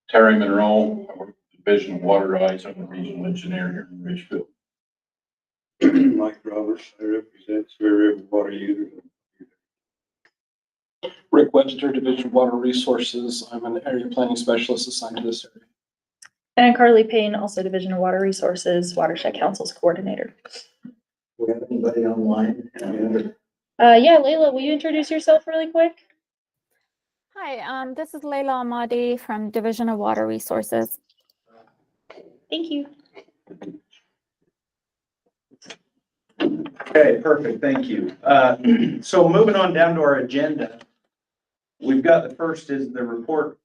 Terry Monroe, I work with the Division of Water Rights. I'm a regional engineer here in Richfield. Mike Roberts, I represent Sevier River Water Users. Rick Webster, Division of Water Resources. I'm an area planning specialist assigned to this area. And Carly Payne, also Division of Water Resources, Watershed Council's coordinator. We have anybody online? Yeah, Layla, will you introduce yourself really quick? Hi, this is Layla Ahmadi from Division of Water Resources. Thank you. Okay, perfect, thank you. So moving on down to our agenda, we've got the first is the report.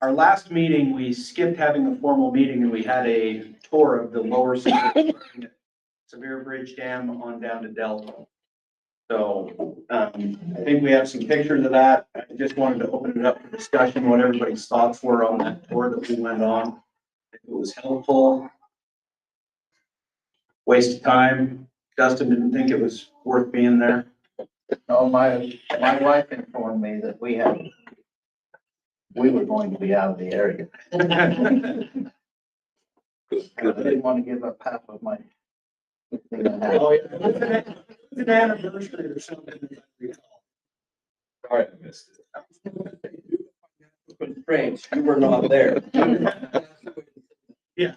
Our last meeting, we skipped having a formal meeting and we had a tour of the lower Sevier Bridge Dam on down to Delta. So I think we have some pictures of that. I just wanted to open it up for discussion, what everybody's thoughts were on that tour that we went on. If it was helpful, waste of time. Dustin didn't think it was worth being there. No, my wife informed me that we were going to be out of the area. I didn't want to give up half of my. Oh, yeah. It's an anniversary or something. Sorry, I missed it. Strange, you were not there. Yeah.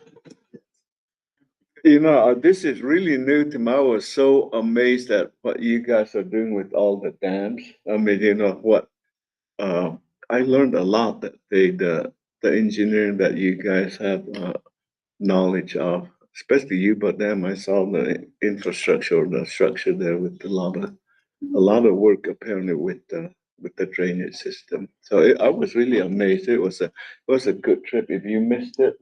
You know, this is really new to me. I was so amazed at what you guys are doing with all the dams. I mean, you know what? I learned a lot that the engineering that you guys have knowledge of, especially you. But then I saw the infrastructure, the structure there with a lot of work apparently with the drainage system. So I was really amazed. It was a good trip. If you missed it.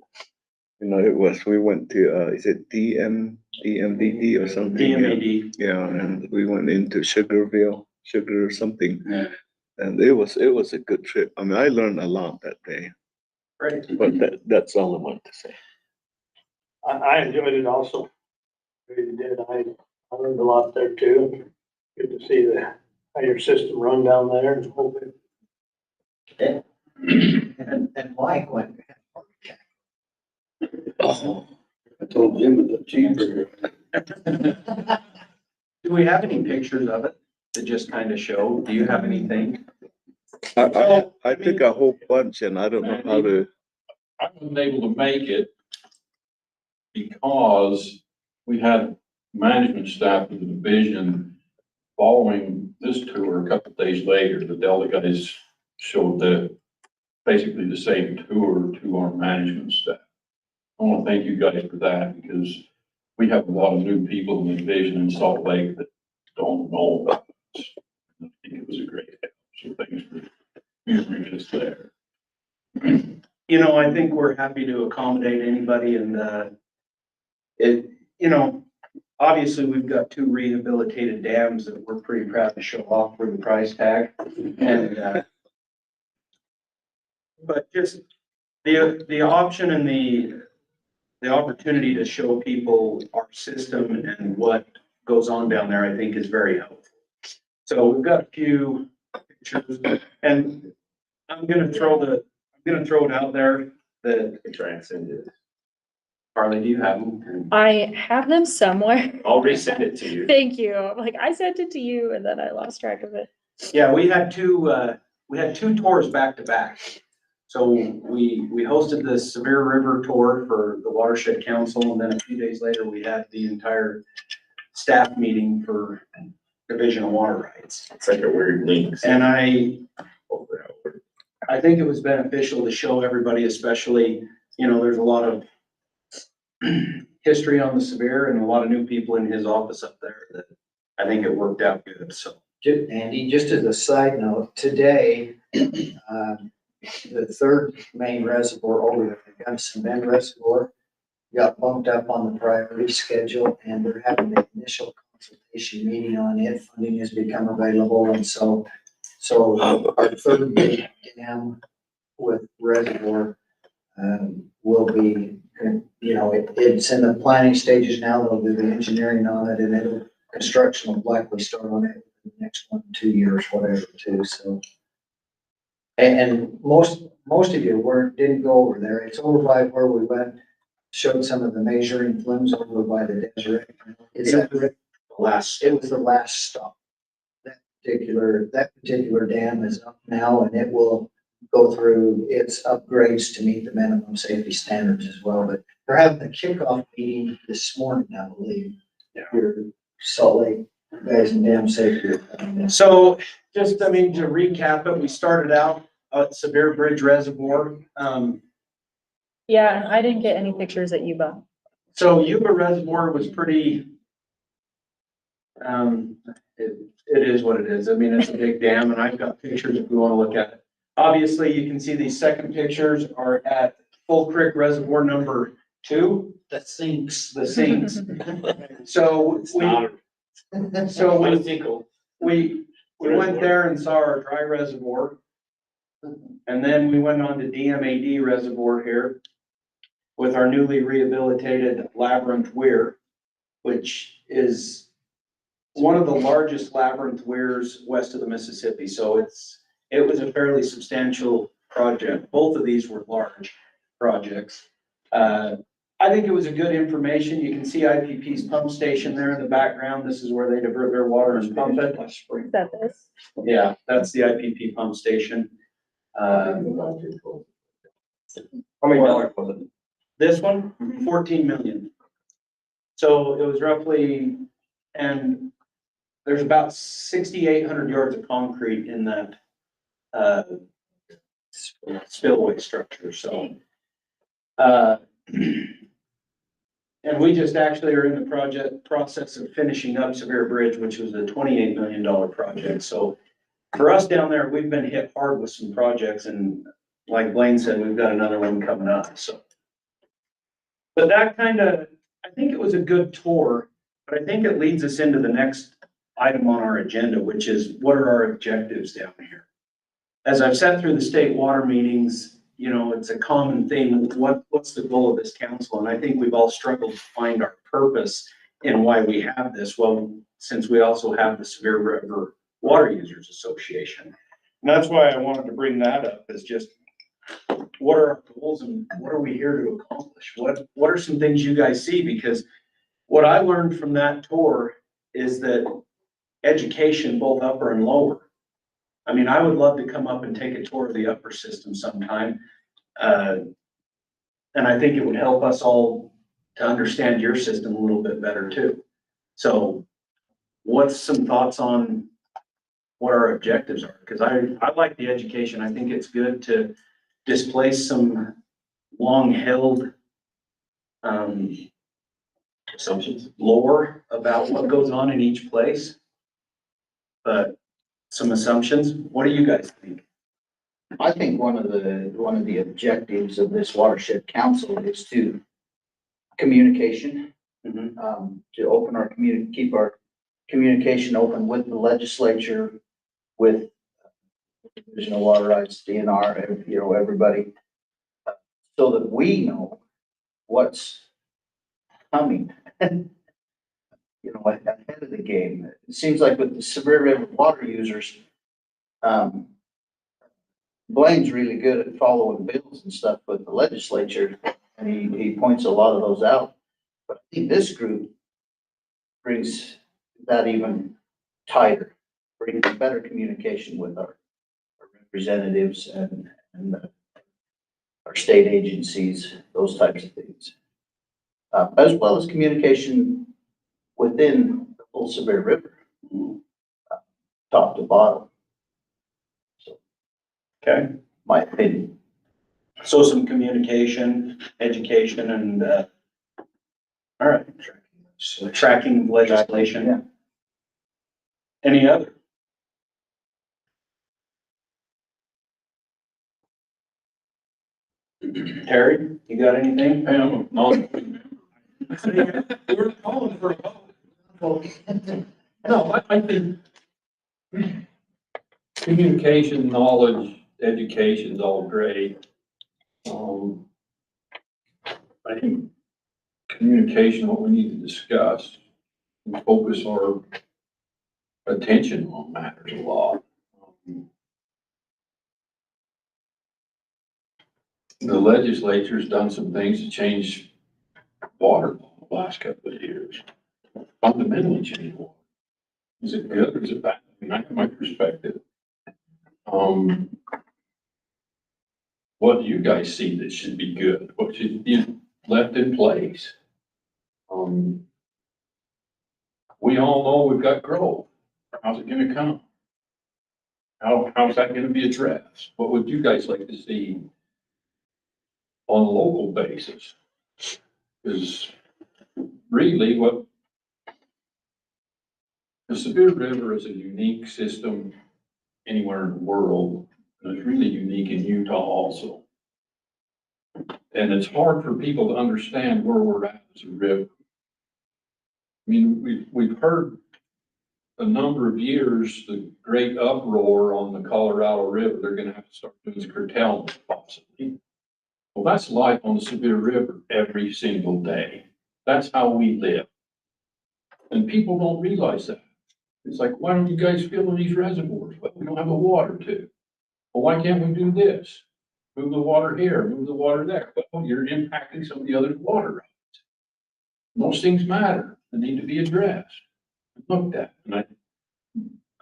You know, we went to, is it DMDD or something? DMAD. Yeah, and we went into Sugar or something. Yeah. And it was a good trip. I mean, I learned a lot that day, Right. but that's all I want to say. I enjoyed it also. Really did. I learned a lot there too. Good to see how your system run down there and hope it. And Mike went. Oh, I told Jim it's a cheeseburger. Do we have any pictures of it to just kind of show? Do you have anything? I took a whole bunch and I don't know how to. I wasn't able to make it because we had management staff of the division following this tour a couple of days later. The Delta guys showed basically the same tour to our management staff. I want to thank you guys for that because we have a lot of new people in the division in Salt Lake that don't know about this. I think it was a great help. So thanks for being just there. You know, I think we're happy to accommodate anybody and, obviously we've got 2 rehabilitated dams that we're pretty proud to show off for the price tag. And, but just the option and the opportunity to show people our system and what goes on down there, I think is very helpful. So we've got a few pictures and I'm gonna throw it out there that try and send it. Harley, do you have them? I have them somewhere. I'll resend it to you. Thank you. Like I sent it to you and then I lost track of it. Yeah, we had two tours back to back. So we hosted the Sevier River tour for the Watershed Council, and then a few days later, we had the entire staff meeting for Division of Water Rights. It's like a weird link. And I think it was beneficial to show everybody, especially, there's a lot of history on the Sevier and a lot of new people in his office up there that I think it worked out good, so. Andy, just as a side note, today, the 3rd main reservoir over there, the Gunnison Bend Reservoir, got bumped up on the priority schedule and they're having the initial consultation meeting on it. Funding has become available and so our 3rd big dam with reservoir will be, it's in the planning stages now. They'll do the engineering on it and construction will likely start on it in the next 1 to 2 years, whatever too, so. And most of you didn't go over there. It's over by where we went, showed some of the measuring flumes over by the desert. Is that correct? Last, It was the last stop. That particular dam is up now and it will go through its upgrades to meet the minimum safety standards as well. But they're having a kickoff meeting this morning, I believe. Here in Salt Lake, you guys in dam safety. so just, I mean, to recap it, we started out at Sevier Bridge Reservoir. Yeah, and I didn't get any pictures at Yuba. So Yuba Reservoir was pretty, it is what it is. I mean, it's a big dam and I've got pictures if you want to look at it. Obviously, you can see these second pictures are at Full Creek Reservoir number 2. The sinks. The sinks. So we went there and saw our dry reservoir. And then we went on to DMAD Reservoir here with our newly rehabilitated Labyrinth Weir, which is one of the largest labyrinth weirs west of the Mississippi. So it was a fairly substantial project. Both of these were large projects. I think it was a good information. You can see IPP's pump station there in the background. This is where they divert their water and pump it. Is that this? Yeah, that's the IPP pump station. How many dollars was it? This one, 14 million. So it was roughly, and there's about 6,800 yards of concrete in that spillway structure, so. And we just actually are in the process of finishing up Sevier Bridge, which was a $28 million project. So for us down there, we've been hit hard with some projects, and like Blaine said, we've got another one coming up, so. But that kind of, I think it was a good tour, but I think it leads us into the next item on our agenda, which is what are our objectives down here? As I've sat through the state water meetings, you know, it's a common theme. What's the goal of this council? And I think we've all struggled to find our purpose in why we have this. Well, since we also have the Sevier River Water Users Association. And that's why I wanted to bring that up, is just what are our goals and what are we here to accomplish? What are some things you guys see? Because what I learned from that tour is that education, both upper and lower. I mean, I would love to come up and take a tour of the upper system sometime. And I think it would help us all to understand your system a little bit better too. So what's some thoughts on what our objectives are? Because I like the education. I think it's good to displace some long-held assumptions, lore about what goes on in each place. But some assumptions. What do you guys think? I think one of the objectives of this watershed council is to communication, to open our keep our communication open with the legislature, with Division of Water Rights, DNR, you know, everybody, so that we know what's coming. You know, ahead of the game. It seems like with the Sevier River water users, Blaine's really good at following bills and stuff with the legislature, and he points a lot of those out. But I think this group brings that even tighter, brings better communication with our representatives and our state agencies, those types of things, as well as communication within the whole Sevier River, top to bottom. So, Okay. my opinion. So some communication, education, and, all right. Tracking legislation. Yeah. Any other? Terry, you got anything? Hey, I'm not, We're calling for a vote. no, I think communication, knowledge, education is all great. I think communication, what we need to discuss and focus our attention on matters a lot. the legislature's done some things to change water law the last couple of years. Fundamentally change water. Is it good or is it bad? I mean, I have my perspective. What do you guys see that should be good? What should be left in place? We all know we've got growth. How's it gonna come? How's that gonna be addressed? What would you guys like to see on a local basis? Because really what the Sevier River is a unique system anywhere in the world, and it's really unique in Utah also. And it's hard for people to understand where we're at as a river. I mean, we've heard a number of years, the great uproar on the Colorado River, they're gonna have to start doing curtailment possibly. Well, that's life on the Sevier River every single day. That's how we live. And people don't realize that. It's like, why don't you guys fill in these reservoirs? Well, we don't have the water to. Well, why can't we do this? Move the water here, move the water there. Well, you're impacting some of the other water rights. Those things matter and need to be addressed and looked at. And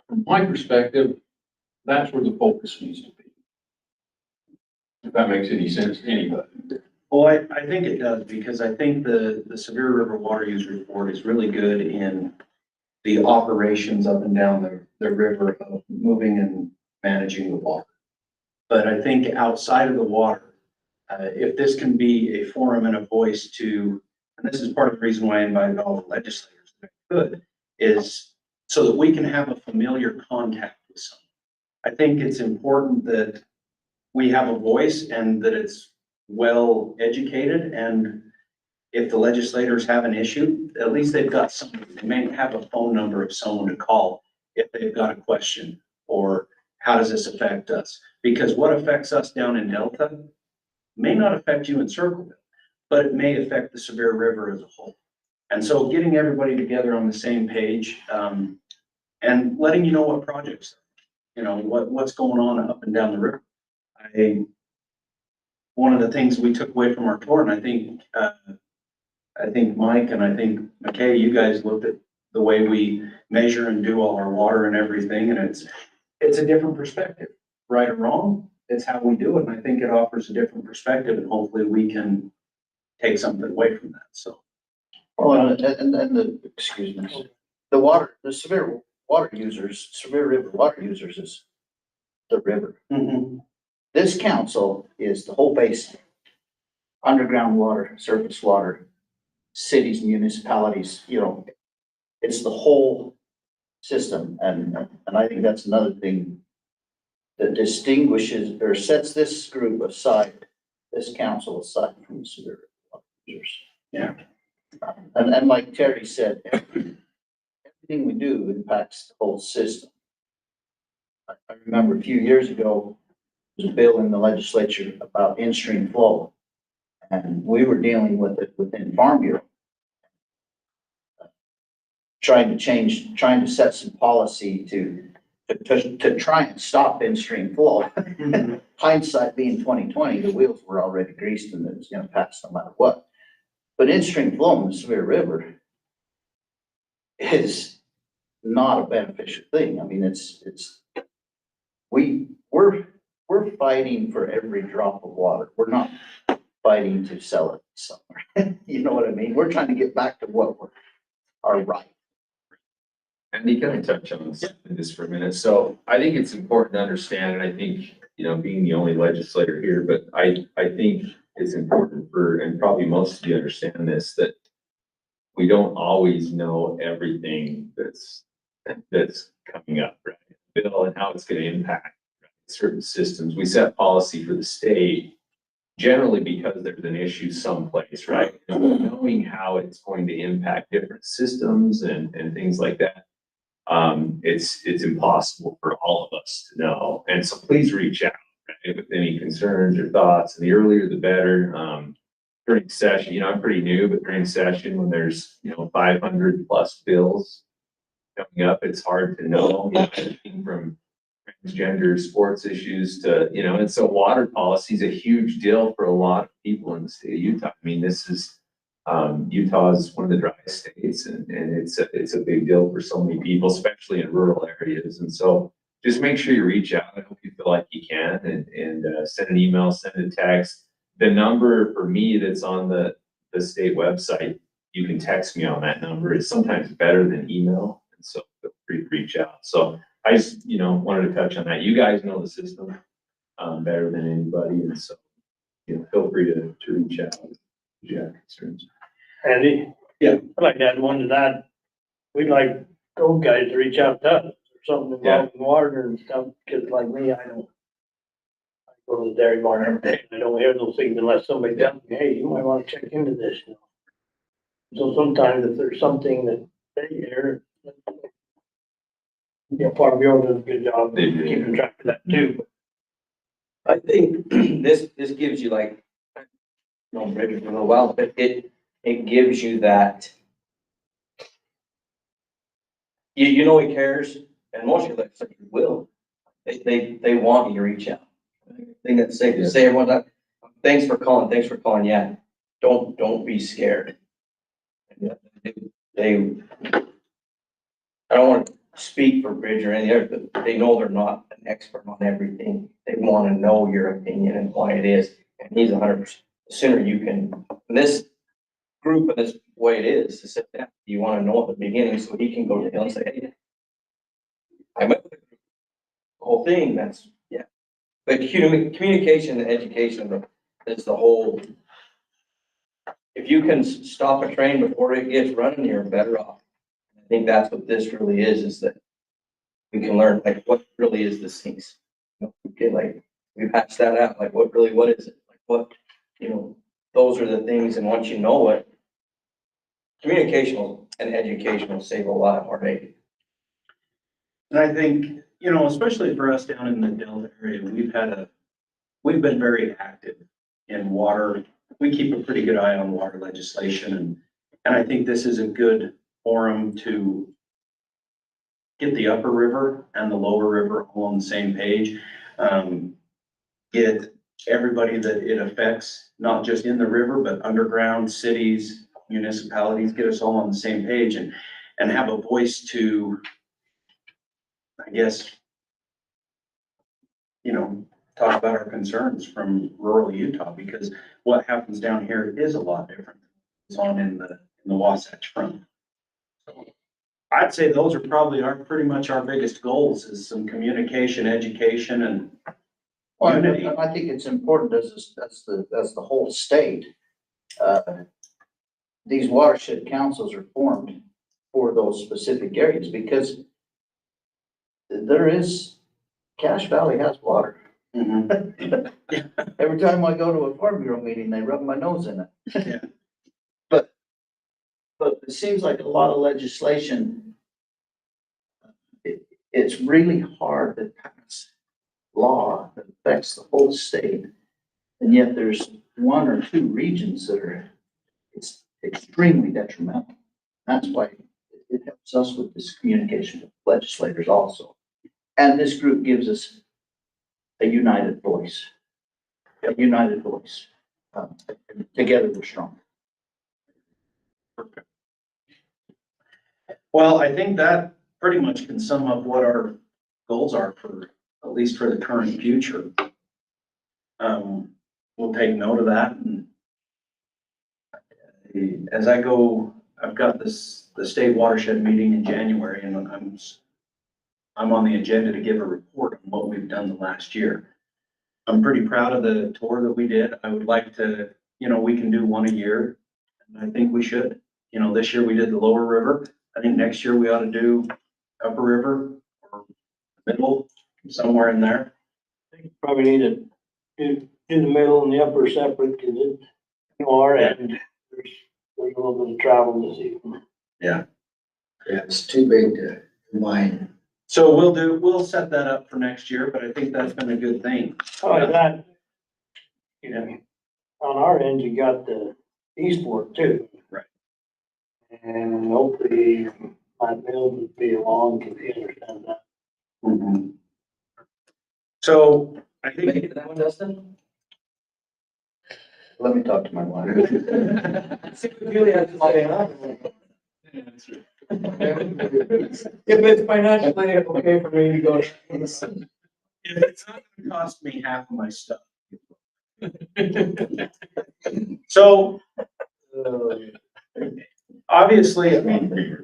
from my perspective, that's where the focus needs to be. If that makes any sense to anybody. Well, I think it does, because I think the Sevier River Water Users Board is really good in the operations up and down the river of moving and managing the water. But I think outside of the water, if this can be a forum and a voice to, and this is part of the reason why I invited all the legislators that I could, is so that we can have a familiar contact with someone. I think it's important that we have a voice and that it's well educated, and if the legislators have an issue, at least they've got somebody. They may have a phone number of someone to call if they've got a question, or how does this affect us? Because what affects us down in Delta may not affect you in Circleville, but it may affect the Sevier River as a whole. And so getting everybody together on the same page, and letting you know what projects, what's going on up and down the river. One of the things we took away from our tour, and I think Mike and I think McKay, you guys looked at the way we measure and do all our water and everything, and it's a different perspective, right or wrong. It's how we do it, and I think it offers a different perspective, and hopefully we can take something away from that. So, Well, and excuse me, the Sevier River Water Users is the river. mm-hmm. This council is the whole basin, underground water, surface water, cities, municipalities, it's the whole system. And I think that's another thing that distinguishes or sets this group aside, this council aside from the Sevier Water Users. Yeah. And like Terry said, everything we do impacts the whole system. I remember a few years ago, there was a bill in the legislature about in-stream flow. And we were dealing with it within Farm Bureau. Trying to set some policy to try and stop in-stream flow. Hindsight being 2020, the wheels were already greased and it was gonna pass no matter what. But in-stream flow in the Sevier River is not a beneficial thing. I mean, we're fighting for every drop of water. We're not fighting to sell it somewhere. You know what I mean? We're trying to get back to what are right. Andy, can I touch on this for a minute? So I think it's important to understand, and I think, being the only legislator here, but I think it's important and probably most of you understand this, that we don't always know everything that's coming up, right? Bill and how it's going to impact certain systems. We set policy for the state generally because there's an issue someplace, right? And knowing how it's going to impact different systems and things like that, it's impossible for all of us to know. And so please reach out, right, with any concerns or thoughts. And the earlier the better. During session, I'm pretty new, but during session when there's 500 plus bills coming up, it's hard to know anything from transgender sports issues to, you know, and so water policy is a huge deal for a lot of people in the state of Utah. I mean, this is, Utah is one of the driest states and it's a big deal for so many people, especially in rural areas. And so just make sure you reach out. I hope you feel like you can and send an email, send a text. The number for me that's on the state website, you can text me on that number. It's sometimes better than email. And so feel free to reach out. So I just, you know, wanted to touch on that. You guys know the system better than anybody. And so, you know, feel free to reach out if you have concerns. Andy? Yeah. I'd like to add one to that. We'd like those guys to reach out to us or something involving water and stuff, because like me, I go to the dairy barn every day, and I don't hear those things unless somebody tells me, hey, you might wanna check into this, you know. So sometimes if there's something that they hear, part of yours does a good job of They do. keeping track of that too. I think this gives you like, no, Bridget for a little while, but it gives you that. You know he cares, and most of you will. They want you to reach out. I think that's safe to say, everyone, thanks for calling, yeah. Don't be scared. They, I don't want to speak for Bridge or any other, but they know they're not an expert on everything. They want to know your opinion and why it is, and he's 100%. The sooner you can, and this group and this way it is, to sit down, you want to know at the beginning, so he can go to him and say, hey, I met with the group. The whole thing, that's, yeah. But communication and education is the whole. If you can stop a train before it gets running, you're better off. I think that's what this really is that we can learn, like, what really is this thing? Okay, like, we patch that out, like, what is it? Like, what, you know, those are the things, and once you know it, communication and education will save a lot of heartache. And I think, you know, especially for us down in the Delta area, we've been very active in water. We keep a pretty good eye on water legislation, and I think this is a good forum to get the upper river and the lower river all on the same page. Get everybody that it affects, not just in the river, but underground, cities, municipalities, get us all on the same page and have a voice to, I guess, you know, talk about our concerns from rural Utah, because what happens down here is a lot different than what's on in the Wasatch Front. So I'd say those are probably pretty much our biggest goals, is some communication, education, and unity. Well, I think it's important as the whole state. These watershed councils are formed for those specific areas, because there is, Cache Valley has water. Mhm. Every time I go to a Farm Bureau meeting, they rub my nose in it. Yeah. But it seems like a lot of legislation, it's really hard to pass law that affects the whole state. And yet there's one or two regions that it's extremely detrimental. That's why it helps us with this communication with legislators also. And this group gives us a united voice. Together we're strong. Well, I think that pretty much can sum up what our goals are for, at least for the current future. We'll take note of that, and as I go, I've got the state watershed meeting in January, and I'm on the agenda to give a report on what we've done the last year. I'm pretty proud of the tour that we did. I would like to, you know, we can do one a year, and I think we should. You know, this year we did the lower river. I think next year we ought to do upper river or middle, somewhere in there. Probably need to do the middle and the upper separate, because it, you know, our end, there's a little bit of travel this evening. Yeah, it's too big to combine. So we'll set that up for next year, but I think that's been a good thing. Oh, that, you know, on our end, you got the East Fork too. Right. And hopefully my bill would be along, if you understand that. Mhm. So I Did you make think it to that one, Dustin? Let me talk to my wife. Julie has to say, huh? If it's financially okay for me to go. it's not gonna cost me half of my stuff. So obviously, I mean,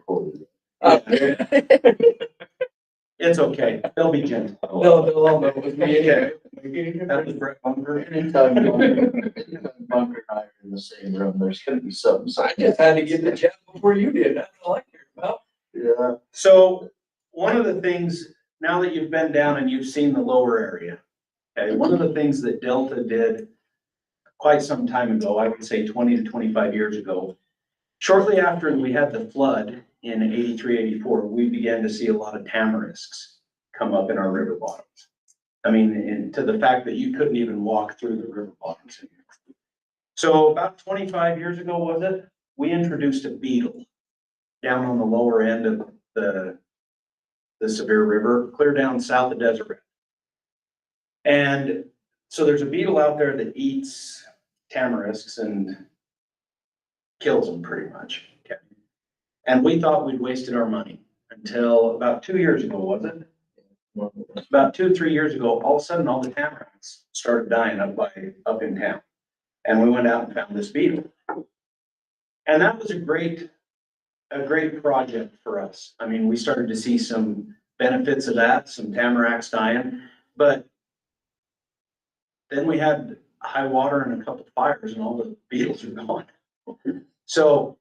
it's okay. They'll be gentle. They'll all know it was me. That was Brett Bunker. Anytime Bunker and I are in the same room, there's gonna be something. I just had to get the chat before you did. That's all I cared about. Yeah. So one of the things, now that you've been down and you've seen the lower area, okay, one of the things that Delta did quite some time ago, I would say 20 to 25 years ago, shortly after we had the flood in 83, 84, we began to see a lot of tamarisks come up in our river bottoms. I mean, and to the fact that you couldn't even walk through the river bottoms. So about 25 years ago, was it? We introduced a beetle down on the lower end of the Sevier River, clear down south of Desert. And so there's a beetle out there that eats tamarisks and kills them pretty much. Okay. And we thought we'd wasted our money until about 2 years ago, was it? About 2 or 3 years ago, all of a sudden, all the tamarisks started dying up in town. And we went out and found this beetle. And that was a great project for us. I mean, we started to see some benefits of that, some tamaracks dying, but then we had high water and a couple fires and all the beetles are gone. So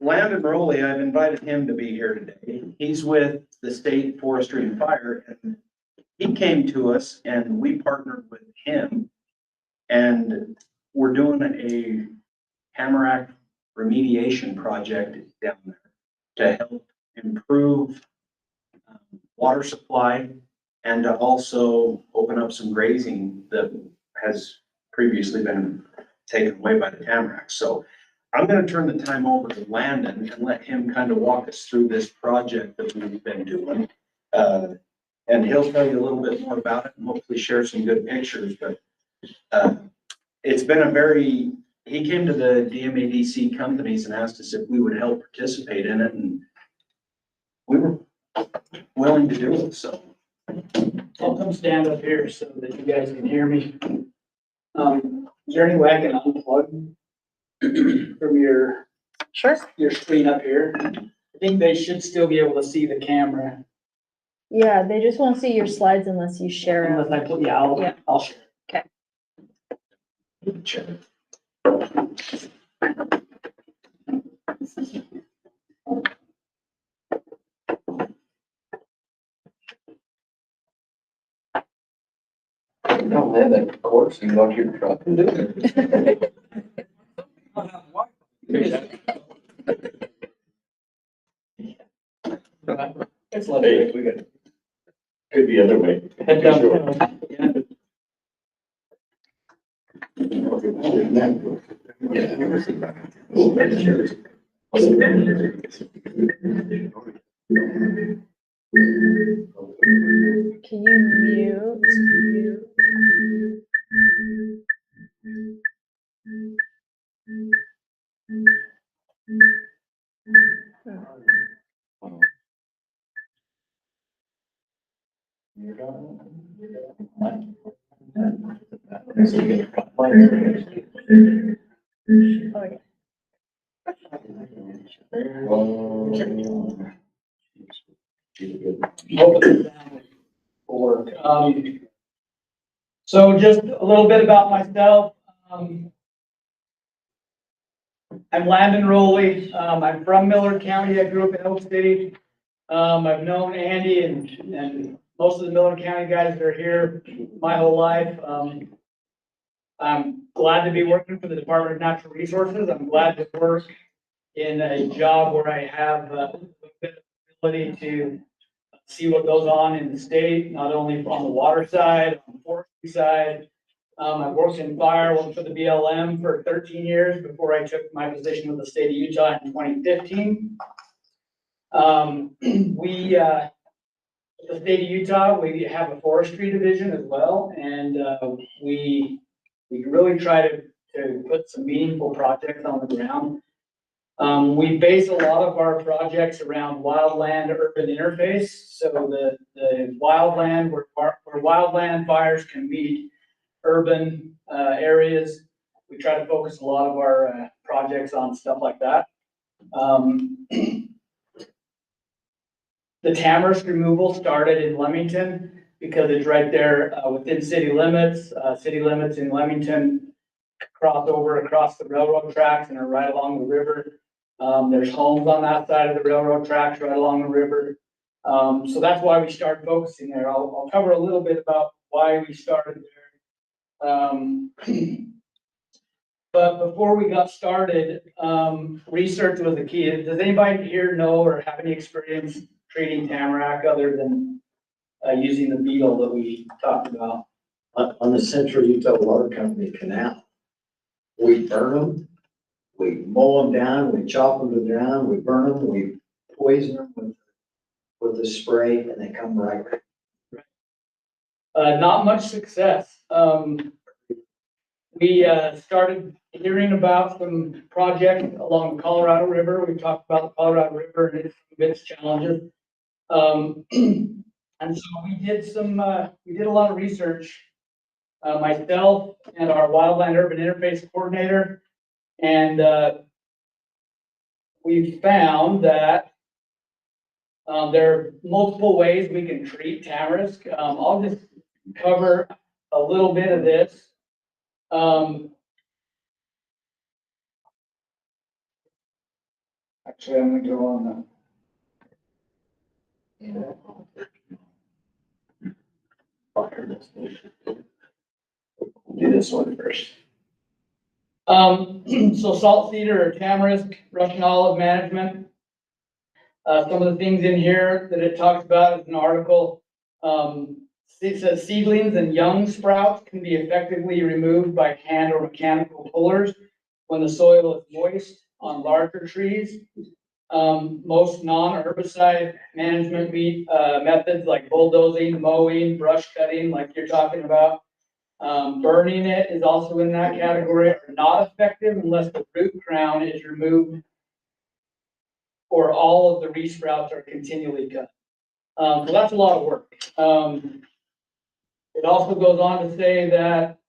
Landon Rowley, I've invited him to be here today. He's with the State Forestry and Fire, and he came to us and we partnered with him, and we're doing a tamarack remediation project down there to help improve water supply and to also open up some grazing that has previously been taken away by the tamarack. So I'm going to turn the time over to Landon and let him kind of walk us through this project that we've been doing. And he'll tell you a little bit more about it and hopefully share some good pictures. But it's been he came to the DMADC companies and asked us if we would help participate in it, and we were willing to do it, so. I'll come stand up here so that you guys can hear me. Is there any way I can unplug from your screen up here? I think they should still be able to see the camera. Yeah, they just won't see your slides unless you share Unless them. I put, I'll share. Okay. You don't have that course, you can go to your truck and do it. It's like, we got. Could be other way. Head down. Can you mute? Oh, yeah. So just a little bit about myself. I'm Landon Rowley. I'm from Miller County. I grew up in Oak City. I've known Andy and most of the Miller County guys that are here my whole life. I'm glad to be working for the Department of Natural Resources. I'm glad to work in a job where I have a bit of ability to see what goes on in the state, not only on the water side, on the forestry side. I worked in fire, worked for the BLM for 13 years before I took my position with the state of Utah in 2015. the state of Utah, we have a forestry division as well, and we really try to put some meaningful projects on the ground. We base a lot of our projects around wildland urban interface, so the wildland where wildland fires can meet urban areas. We try to focus a lot of our projects on stuff like that. The tamarisk removal started in Leamington because it's right there within city limits. City limits in Leamington cross over across the railroad tracks and are right along the river. There's homes on that side of the railroad tracks right along the river. So that's why we started focusing there. I'll cover a little bit about why we started there. But before we got started, research was the key. Does anybody here know or have any experience treating tamarack other than using the beetle that we talked about? On the Central Utah Water Company canal, we burn them, we mow them down, we chop them to the ground, we burn them, we poison them with the spray, and they come right back. Not much success. We started hearing about some projects along the Colorado River. We talked about the Colorado River and its challenges. And so we did a lot of research, myself and our Wildland Urban Interface Coordinator. And we found that there are multiple ways we can treat tamarisk. I'll just cover a little bit of this. Actually, I'm gonna go on Do this one first. So salt cedar or tamarisk, Russian olive management. Some of the things in here that it talks about is an article. It says seedlings and young sprouts can be effectively removed by hand or mechanical pullers when the soil is moist on larger trees. Most non-herbicide management methods like bulldozing, mowing, brush cutting, like you're talking about, burning it is also in that category, are not effective unless the root crown is removed or all of the resprouts are continually cut. So that's a lot of work. It also goes on to say that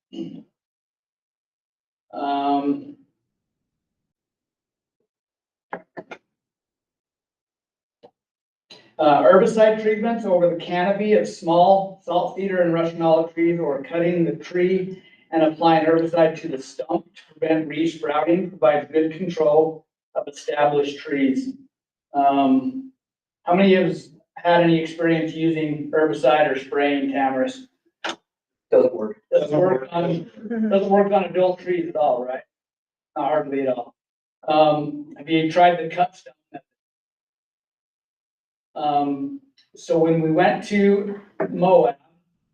herbicide treatments over the canopy of small salt cedar and Russian olive trees, or cutting the tree and applying herbicide to the stump to prevent resprouting, provides good control of established trees. How many of us had any experience using herbicide or spraying tamarisk? Doesn't work. Doesn't work on adult trees at all, right? Not hardly at all. Have you tried the cut stump method? So when we went to Moab,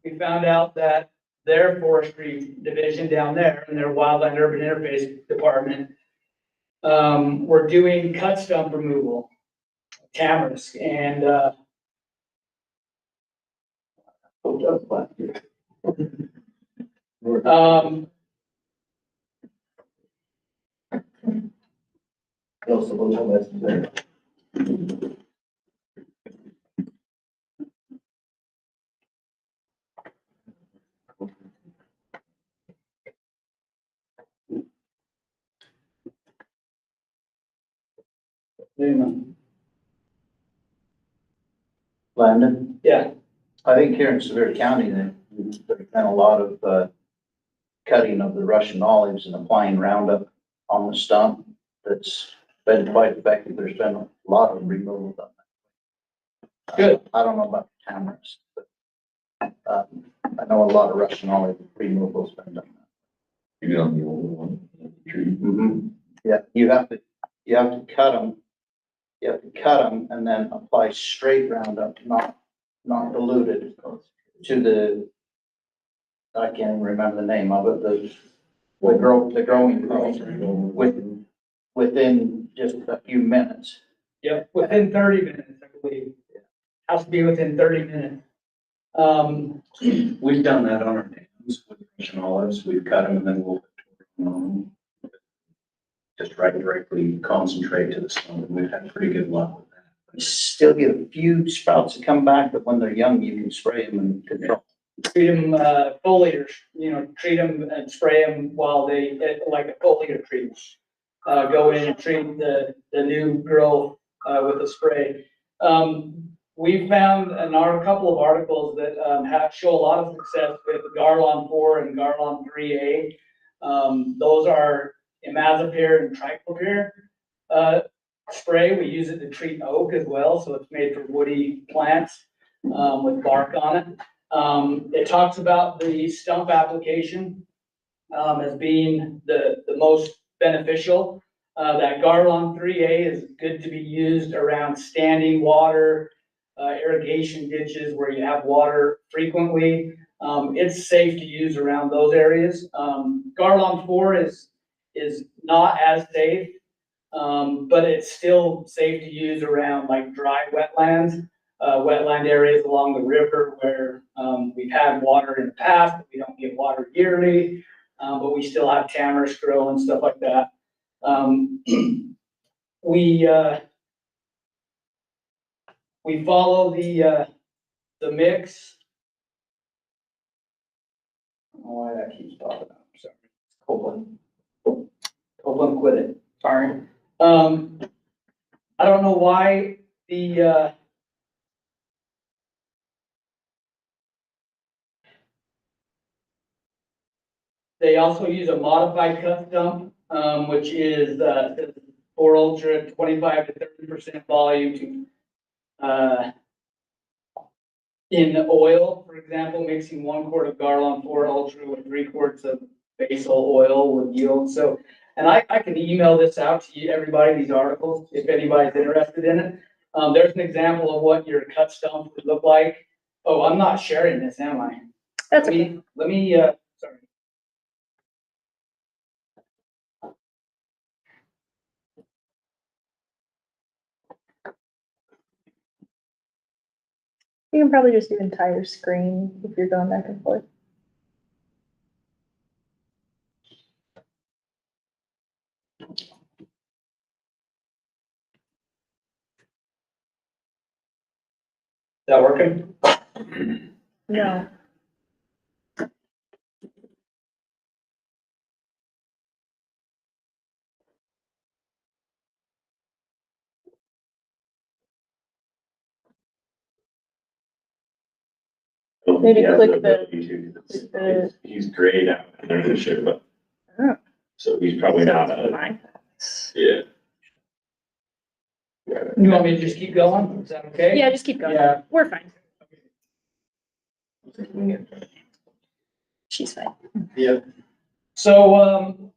we found out that their forestry division down there in their wildland urban interface department were doing cut stump removal, tamarisk, and Landon, yeah. I think here in Sevier County, there's been a lot of cutting of the Russian olives and applying Roundup on the stump. That's been quite effective. There's been a lot of removal done. Good. I don't know about tamarisk, but I know a lot of Russian olive removal's been done. Even on the older one, the tree. Mm-hmm. Yeah, you have to cut them. You have to cut them and then apply straight Roundup, not diluted, to the, I can't even remember the name of it, the growing growth within just a few minutes. Yep, within 30 minutes, I believe. has to be within 30 minutes. We've done that on our dams with Russian olives. We've cut them and then we'll just right directly concentrate to the stone. We've had pretty good luck with that. You still get a few sprouts that come back, but when they're young, you can spray them and control. Treat them, foliar, treat them and spray them while they, like a foliar treatment. Go in and treat the new growth, with a spray. We found in our couple of articles that, show a lot of success with Garlon 4 and Garlon 3A. Those are imazapyr and triclopyr, spray. We use it to treat oak as well, so it's made for woody plants, with bark on it. It talks about the stump application, as being the most beneficial. That Garlon 3A is good to be used around standing water, irrigation ditches where you have water frequently. It's safe to use around those areas. Garlon 4 is not as safe, but it's still safe to use around like dry wetlands, wetland areas along the river where, we've had water in the past, but we don't get water yearly, but we still have tamarisk grow and stuff like that. We follow the mix. I don't know why that keeps popping up, sorry. Copeland, quit it, sorry. I don't know why they also use a modified cut stump, which is, 4 Ultra, 25 to 30% volume in oil, for example, mixing 1 quart of Garlon 4 Ultra with 3 quarts of basil oil would yield. So, and I can email this out to you, everybody, these articles, if anybody's interested in it. There's an example of what your cut stump would look like. Oh, I'm not sharing this, am I? That's okay. Let me, sorry. You can probably just do entire screen if you're going back and forth. Is that working? No. Maybe click the. He's great at leadership, but Oh. so he's probably not yeah. You want me to just keep going? Is that okay? Yeah, just keep going. Yeah. We're fine. She's fine. Yeah. So,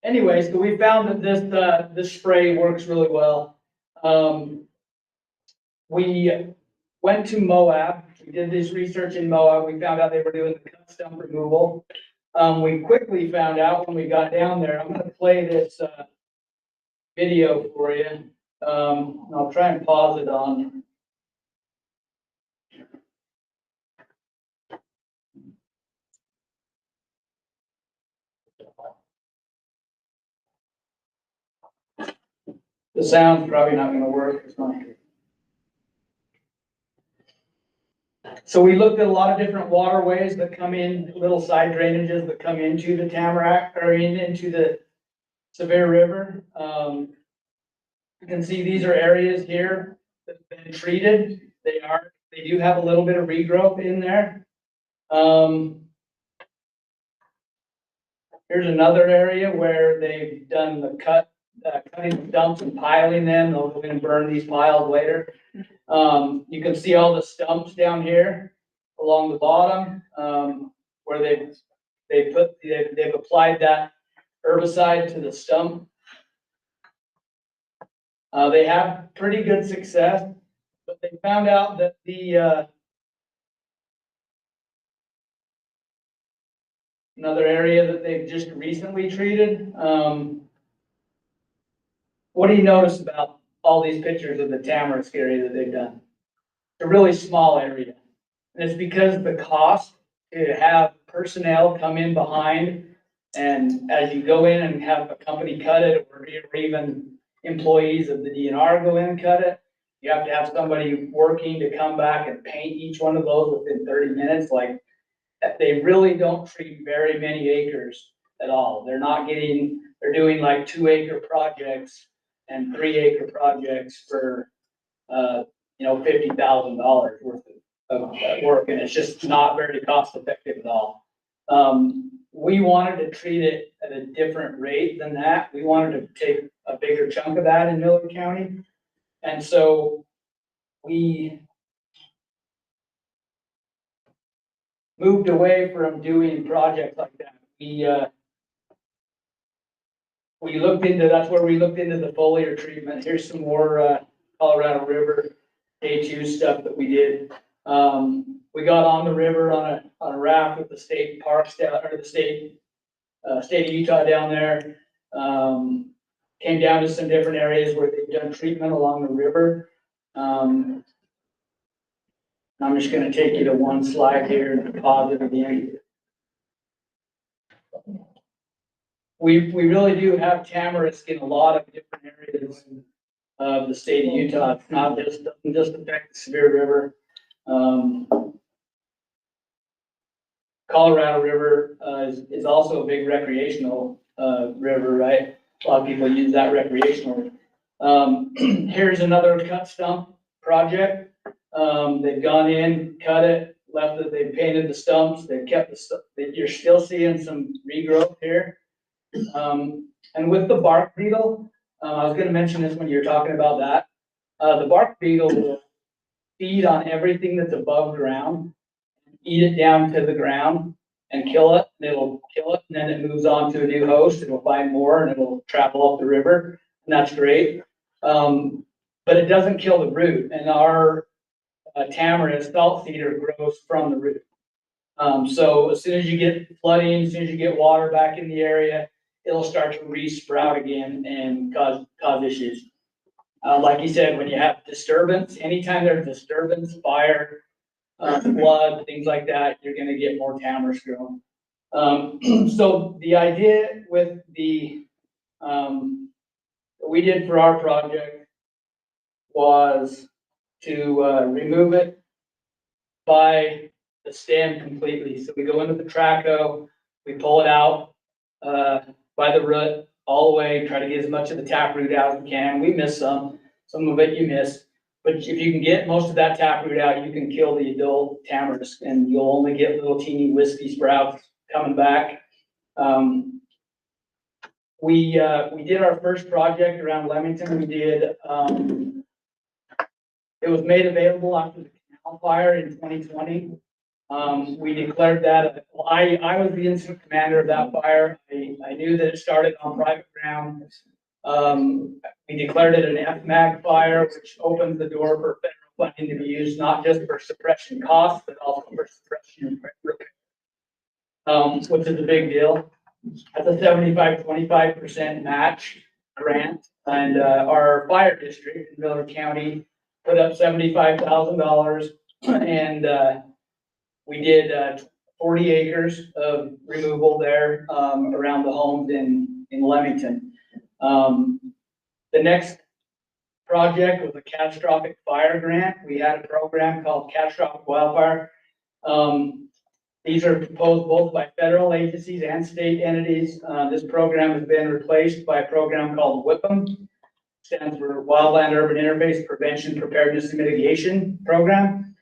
anyways, so we found that this spray works really well. We went to Moab. We did this research in Moab. We found out they were doing the cut stump removal. We quickly found out when we got down there. I'm gonna play this, video for you. I'll try and pause it on. The sound's probably not gonna work. It's not. So we looked at a lot of different waterways that come in, little side drainages that come into the Tamarack or into the Sevier River. You can see these are areas here that have been treated. They do have a little bit of regrowth in there. Here's another area where they've done the cutting the stumps and piling them. They'll go in and burn these piles later. You can see all the stumps down here along the bottom, where they've applied that herbicide to the stump. They have pretty good success, but they found out that another area that they've just recently treated. What do you notice about all these pictures of the Tamarisk area that they've done. It's a really small area. And it's because of the cost to have personnel come in behind. And as you go in and have a company cut it, or even employees of the DNR go in and cut it, you have to have somebody working to come back and paint each one of those within 30 minutes. Like, they really don't treat very many acres at all. They're doing like 2-acre projects and 3-acre projects for, $50,000 worth of work, and it's just not very cost effective at all. We wanted to treat it at a different rate than that. We wanted to take a bigger chunk of that in Miller County. And so we moved away from doing projects like that. We looked into, that's where we looked into the foliar treatment. Here's some more Colorado River Day 2 stuff that we did. We got on the river on a raft with the state parks down, or the state of Utah down there. Came down to some different areas where they've done treatment along the river. I'm just gonna take you to one slide here and pause it again. We really do have tamarisk in a lot of different areas of the state of Utah. It's not just, doesn't just affect the Sevier River. Colorado River is also a big recreational river, right? A lot of people use that recreationally. Here's another cut stump project. They've gone in, cut it, left it, they painted the stumps, they've kept the stuff. You're still seeing some regrowth here. And with the bark beetle, I was gonna mention this when you were talking about that. The bark beetle will feed on everything that's above ground, eat it down to the ground and kill it. And it'll kill it, and then it moves on to a new host. It'll find more and it'll travel up the river, and that's great. But it doesn't kill the root, and our tamarisk salt cedar grows from the root. So as soon as you get flooding, as soon as you get water back in the area, it'll start to re-sprout again and cause issues. Like you said, when you have disturbance, anytime there's disturbance, fire, flood, things like that, you're gonna get more tamarisk growing. So the idea with what we did for our project was to remove it by the stem completely. So we go into the traco, we pull it out by the root all the way, try to get as much of the taproot out as we can. We miss some of it you miss. But if you can get most of that taproot out, you can kill the adult tamarisk, and you'll only get little teeny wispy sprouts coming back. We did our first project around Leamington. We did, it was made available after the canal fire in 2020. We declared that, I was the incident commander of that fire. I knew that it started on private ground. We declared it an FMAG fire, which opens the door for federal funding to be used, not just for suppression costs, but also for suppression repair, which is a big deal. That's a 75-25% match grant. And our fire district in Miller County put up $75,000, and we did 40 acres of removal there around the homes in Leamington. The next project was a catastrophic fire grant. We had a program called Catastrophic Wildfire. These are proposed both by federal agencies and state entities. This program has been replaced by a program called WIPM, stands for Wildland Urban Interface Prevention, Preparedness, and Mitigation Program.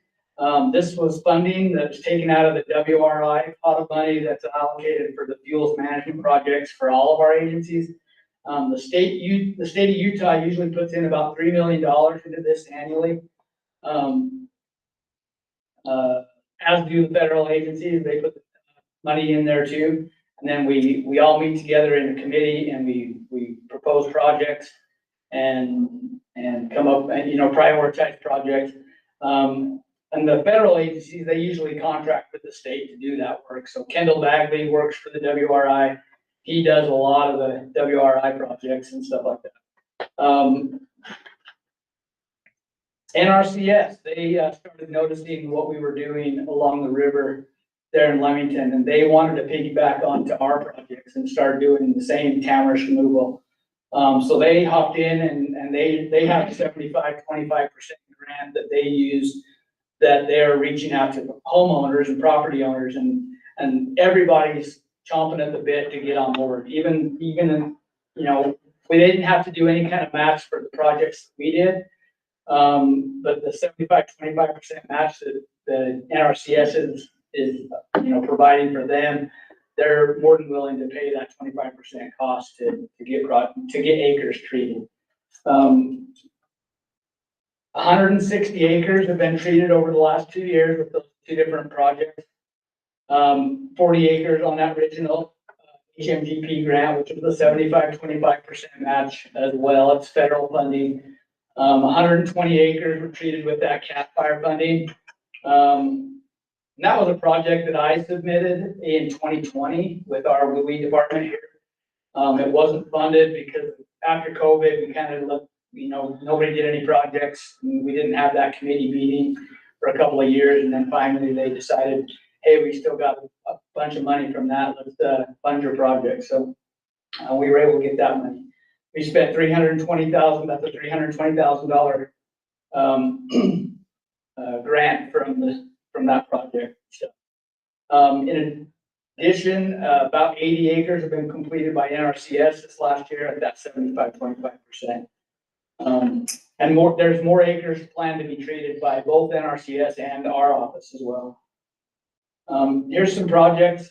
This was funding that's taken out of the WRI pot of money that's allocated for the fuels management projects for all of our agencies. The state of Utah usually puts in about $3 million into this annually. As do the federal agencies, they put money in there too. And then we all meet together in a committee, and we propose projects and come up and, prioritize projects. And the federal agencies, they usually contract with the state to do that work. So Kendall Bagley works for the WRI. He does a lot of the WRI projects and stuff like that. NRCS, they started noticing what we were doing along the river there in Leamington, and they wanted to piggyback onto our projects and start doing the same tamarisk removal. So they hopped in and they have a 75-25% grant that they use, that they're reaching out to homeowners and property owners, and everybody's chomping at the bit to get on board. Even, you know, we didn't have to do any kind of match for the projects we did. But the 75-25% match that the NRCS is, you know, providing for them, they're more than willing to pay that 25% cost to get acres treated. 160 acres have been treated over the last 2 years with those 2 different projects. 40 acres on that original HMGP grant, which was a 75-25% match as well. It's federal funding. 120 acres were treated with that CAT fire funding. And that was a project that I submitted in 2020 with our weed department here. It wasn't funded because after COVID, we kind of looked, you know, nobody did any projects. We didn't have that committee meeting for a couple of years. And then finally they decided, hey, we still got a bunch of money from that. Let's fund your project. So we were able to get that money. We spent $320,000. That's a $320,000 grant from that project. So, in addition, about 80 acres have been completed by NRCS this last year at that 75-25%. And there's more acres planned to be treated by both NRCS and our office as well. Here's some projects.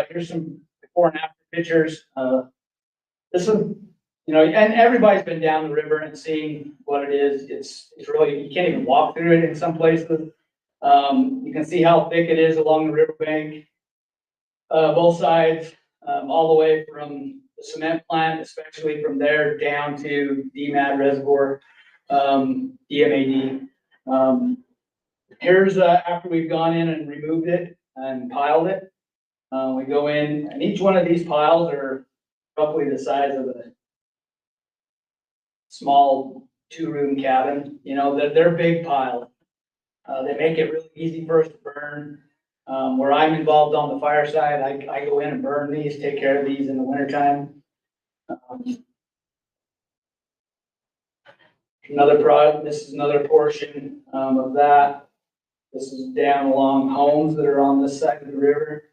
Here's some before and after pictures. This is, you know, and everybody's been down the river and seeing what it is. It's really, you can't even walk through it in some places. You can see how thick it is along the riverbank, both sides, all the way from the cement plant, especially from there down to DMAD Reservoir, DMAD. Here's after we've gone in and removed it and piled it. We go in, and each one of these piles are roughly the size of a small 2-room cabin. You know, they're big piles. They make it really easy for us to burn. Where I'm involved on the fire side, I go in and burn these, take care of these in the wintertime. This is another portion of that. This is down along homes that are on this side of the river.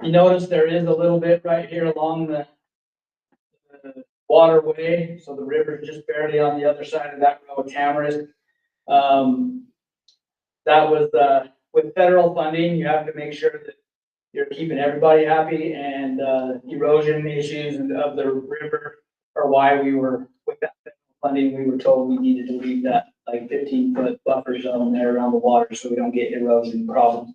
You notice there is a little bit right here along the waterway, so the river is just barely on the other side of that row of tamarisk. That was with federal funding, you have to make sure that you're keeping everybody happy, and erosion issues of the river are why we were, with that federal funding, we were told we needed to leave that like 15-foot buffer zone there around the water so we don't get erosion problems.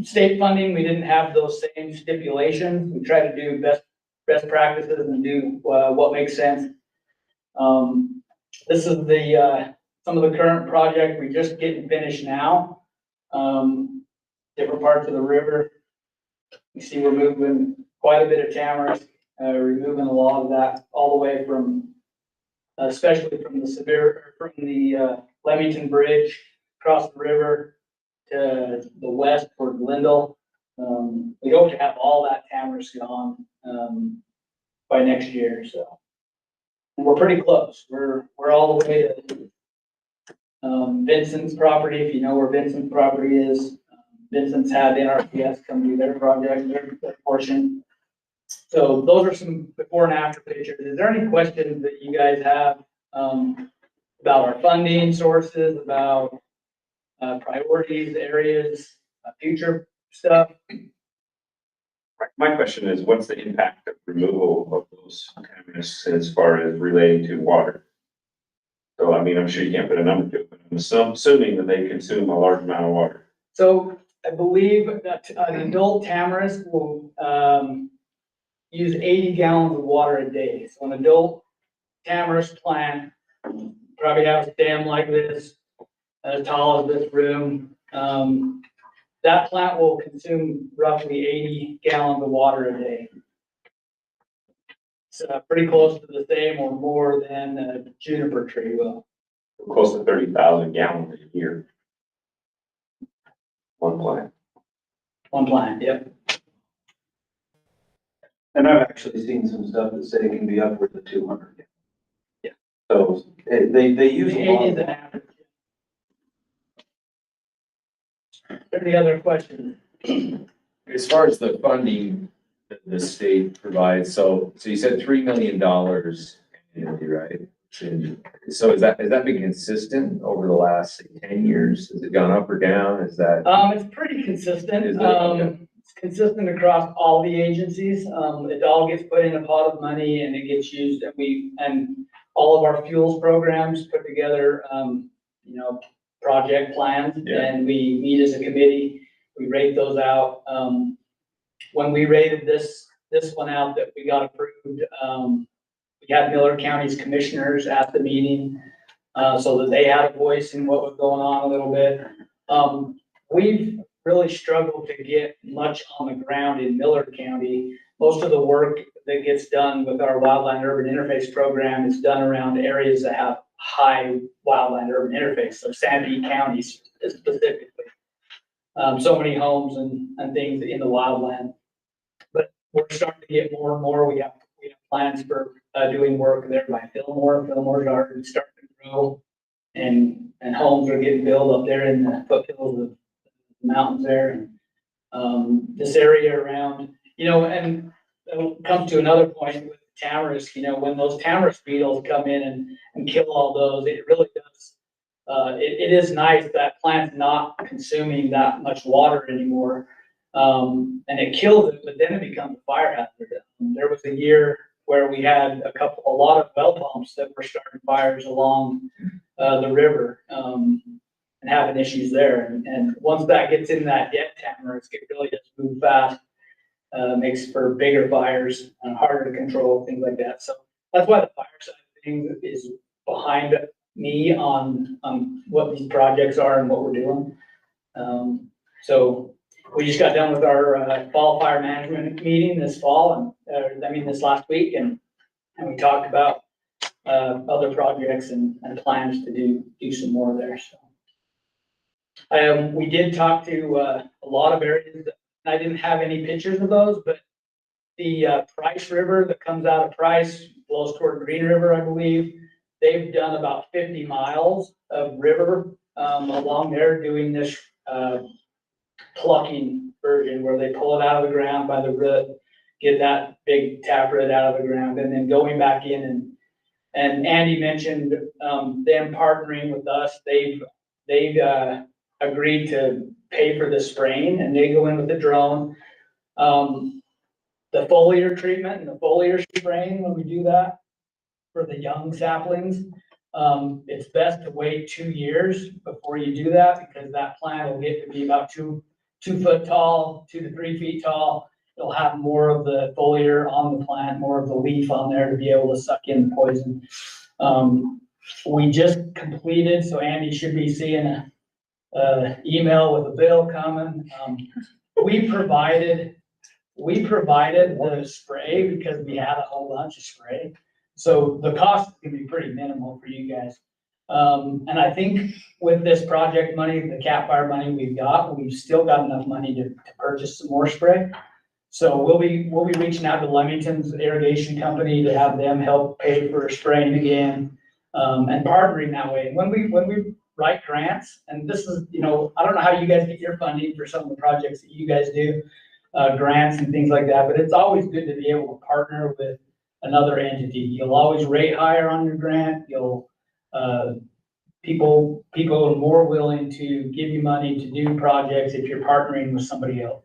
State funding, we didn't have those same stipulations. We try to do best practices and do what makes sense. This is some of the current project. We're just getting finished now. Different parts of the river. You see we're moving quite a bit of tamarisk, removing a lot of that all the way from, especially from the Leamington Bridge across the river to the west toward Lindell. We hope to have all that tamarisk gone by next year. So, and we're pretty close. We're all the way to Vincent's property. If you know where Vincent's property is, Vincent's had NRCS come do their project, their portion. So those are some before and after pictures. Is there any questions that you guys have about our funding sources, about priorities, areas, future stuff? My question is, what's the impact of removal of those contaminants as far as relating to water? So, I mean, I'm sure you can't put a number to it, but I'm assuming that they consume a large amount of water. So I believe that an adult tamarisk will use 80 gallons of water a day. So an adult tamarisk plant probably has a stem like this, as tall as this room. That plant will consume roughly 80 gallons of water a day. it's pretty close to the same or more than a juniper tree will. Close to 30,000 gallons a year. One plant. One plant, yep. And I've actually seen some stuff that say it can be upwards of 200. Yeah. So they use a lot. Is an average. Any other questions? As far as the funding that the state provides, so you said $3 million annually, right? And so is that been consistent over the last, say, 10 years? Has it gone up or down? Is that? It's pretty consistent. Is it? Okay. It's consistent across all the agencies. It all gets put in a pot of money and it gets used, and all of our fuels programs put together, project plans. Yeah. And we meet as a committee, we rate those out. When we rated this one out that we got approved, we had Miller County's commissioners at the meeting, so that they had a voice in what was going on a little bit. We've really struggled to get much on the ground in Miller County. Most of the work that gets done with our wildland urban interface program is done around areas that have high wildland urban interface, so Sandy County specifically. So many homes and things in the wildland. But we're starting to get more and more. We have plans for doing work there by Fillmore. Fillmore's already starting to grow, and homes are getting built up there in the foothills of the mountains there. This area around, and it comes to another point with tamarisk. When those tamarisk beetles come in and kill all those, it really does. It is nice that plant's not consuming that much water anymore, and it kills it, but then it becomes a fire hazard. There was a year where we had a lot of well pumps that were starting fires along the river, and having issues there. And once that gets in that dead tamarisk, it really does move fast, makes for bigger fires and harder to control, things like that. So that's why the fire side of things is behind me on what these projects are and what we're doing. So we just got done with our fall fire management meeting this fall, and this last week, and we talked about other projects and plans to do some more there. So we did talk to a lot of areas. I didn't have any pictures of those, but the Price River that comes out of Price flows toward Green River, I believe. They've done about 50 miles of river along there doing this plucking version where they pull it out of the ground by the root, get that big taproot out of the ground, and then going back in. And Andy mentioned them partnering with us. They've agreed to pay for the spraying, and they go in with the drone. The foliar treatment and the foliar spraying, when we do that for the young saplings, it's best to wait 2 years before you do that, because that plant will get to be about 2 foot tall, 2 to 3 feet tall. It'll have more of the foliar on the plant, more of the leaf on there to be able to suck in the poison. We just completed, so Andy should be seeing a email with a bill coming. We provided the spray because we had a whole bunch of spray. So the cost can be pretty minimal for you guys. And I think with this project money, the CAP fire money we've still got enough money to purchase some more spray. So we'll be reaching out to Leamington's irrigation company to have them help pay for spraying again, and partnering that way. When we write grants, and this is, I don't know how you guys get your funding for some of the projects that you guys do, grants and things like that, but it's always good to be able to partner with another entity. You'll always rate higher on your grant. People are more willing to give you money to do projects if you're partnering with somebody else.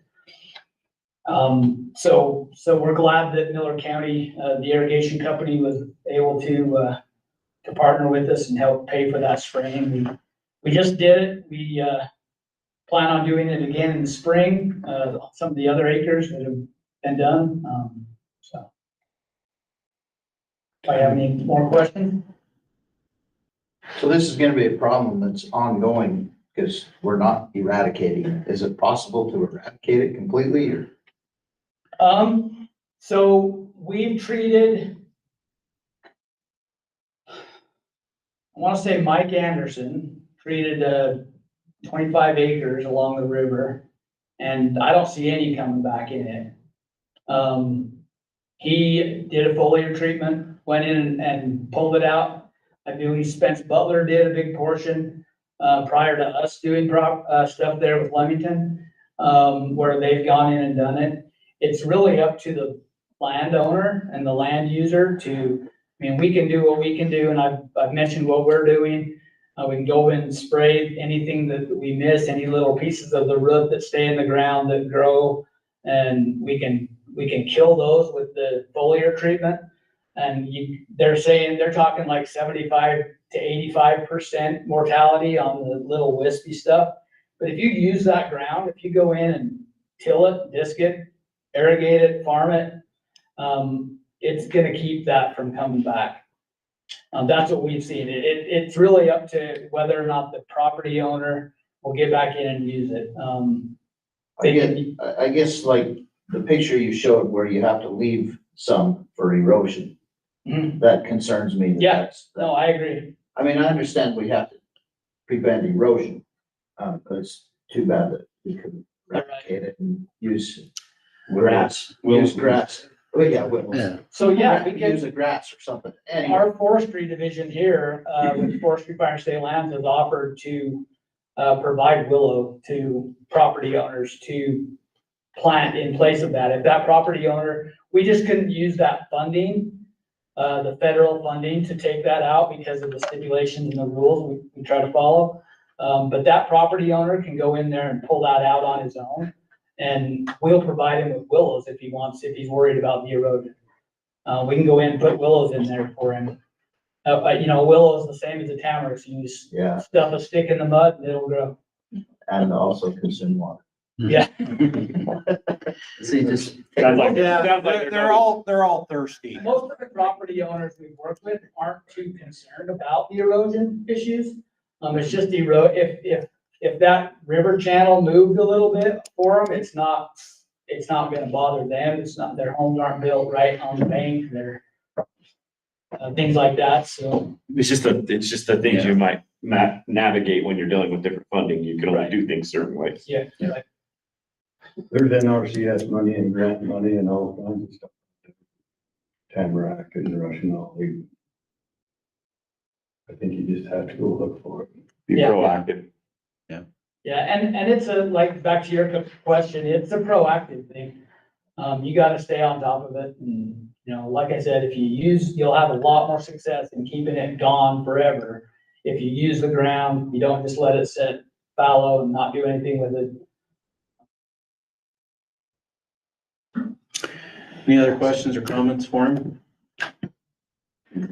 So we're glad that Miller County, the irrigation company, was able to partner with us and help pay for that spraying. We just did it. We plan on doing it again in the spring, some of the other acres that have been done. So do I have any more questions? So this is gonna be a problem that's ongoing because we're not eradicating. Is it possible to eradicate it completely, or? So we've treated I want to say Mike Anderson created 25 acres along the river, and I don't see any coming back in it. He did a foliar treatment, went in and pulled it out. I believe Spence Butler did a big portion prior to us doing stuff there with Leamington, where they've gone in and done it. It's really up to the landowner and the land user to, I mean, we can do what we can do, and I've mentioned what we're doing. We can go in and spray anything that we miss, any little pieces of the root that stay in the ground that grow, and we can kill those with the foliar treatment. And they're talking like 75 to 85% mortality on the little wispy stuff. But if you use that ground, if you go in and till it, disc it, irrigate it, farm it, it's gonna keep that from coming back. That's what we've seen. It's really up to whether or not the property owner will get back in and use it. I guess like the picture you showed where you have to leave some for erosion, that concerns me. Yeah, no, I agree. I mean, I understand we have to prevent erosion, but it's too bad that we couldn't eradicate it and use grass. Use grass. Well, yeah, willows. So yeah, we can use a grass or something. Anyway. Our forestry division here, with Forestry Fire and State Lands, has offered to provide willow to property owners to plant in place of that. If that property owner, we just couldn't use that funding, the federal funding, to take that out because of the stipulations and the rules we try to follow. But that property owner can go in there and pull that out on his own. And we'll provide him with willows if he wants, if he's worried about the erosion. We can go in and put willows in there for him. Willow is the same as the tamarack. You just stuff a stick in the mud and it'll grow. And also consume water. Yeah. See, just. They're all thirsty. Most of the property owners we work with aren't too concerned about the erosion issues. It's just if that river channel moved a little bit for them, it's not gonna bother them. It's not, their homes aren't built right on the bank. They're things like that. So it's just the things you might navigate when you're dealing with different funding. You can only do things certain ways. Yeah. Right. There's NRCS money and grant money and all kinds of stuff. Tamarack and Russian olive. I think you just have to go look for it. Be proactive. Yeah, and it's like, back to your question, it's a proactive thing. You gotta stay on top of it. And, like I said, if you you'll have a lot more success in keeping it gone forever. If you use the ground, you don't just let it sit fallow and not do anything with it. Any other questions or comments for him?